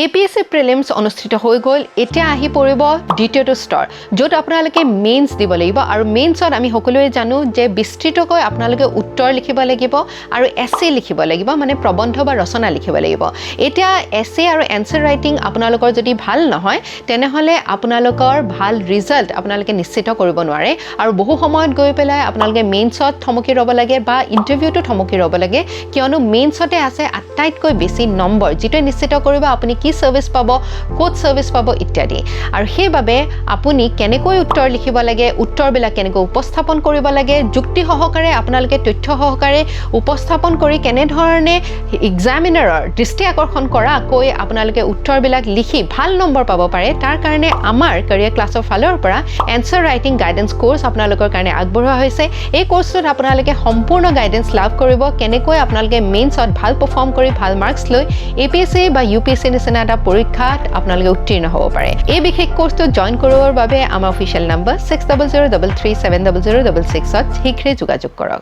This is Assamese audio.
APSC প্ৰিলিমছ অনুষ্ঠিত হৈ গ'ল এতিয়া আহি পৰিব দ্বিতীয়টো স্তৰ য'ত আপোনালোকে মেইনছ দিব লাগিব আৰু মেইনছত আমি সকলোৱে জানো যে বিস্তৃতকৈ আপোনালোকে উত্তৰ লিখিব লাগিব আৰু এছে লিখিব লাগিব মানে প্ৰবন্ধ বা ৰচনা লিখিব লাগিব এতিয়া এছে আৰু এনসাৰ ৰাইটিং আপোনালোকৰ যদি ভাল নহয় তেনেহলে আপোনালোকৰ ভাল ৰিজাল্ট আপোনালোকে নিশ্চিত কৰিব নোৱাৰে আৰু বহু সময়ত গৈ পেলাই আপোনালোকে মেইনছত থমকি ৰব লাগে বা ইন্টাৰভিউটো থমকি ৰব লাগে কিয়নো মেইনছতে আছে আটাইতকৈ বেছি নম্বৰ যেটো নিশ্চিত কৰিব আপুনি কি সাৰ্ভিস পাব কোড সাৰ্ভিস পাব ইত্যাদি আৰু সেইবাবে আপুনি কেনেকৈ উত্তৰ লিখিব লাগে উত্তৰবিলাক কেনেকৈ উপস্থাপন কৰিব লাগে যুক্তি সহকাৰে আপোনালোকে তথ্য সহকাৰে উপস্থাপন কৰি কেনে ধৰণে এক্সামিনাৰৰ দৃষ্টি আকৰ্ষণ কৰাকৈ আপোনালোকে উত্তৰবিলাক লিখি ভাল নম্বৰ পাব পাৰে তাৰ কাৰণে আমাৰ career ক্লাছৰ ফালৰ পৰা এনসাৰ ৰাইটিং গাইডেন্স কোৰ্স আপোনালোকৰ কাৰণে আগবঢ়োৱা হৈছে এই কোৰ্সটোত আপোনালোকে সম্পূৰ্ণ গাইডেন্স লাভ কৰিব কেনেকৈ আপোনালোকে মেইনছত ভাল পাৰফৰ্ম কৰি ভাল মাৰ্কস লৈ APSC বা UPSC নিচিনা এটা পৰীক্ষাত আপোনালোকে উত্তীৰ্ণ হ'ব পাৰে এই বিশেষ কোৰ্সটো জয়েন কৰিবৰ বাবে আমাৰ অফিচিয়েল নম্বৰ 6003370066 ত শীঘ্ৰে যোগাযোগ কৰক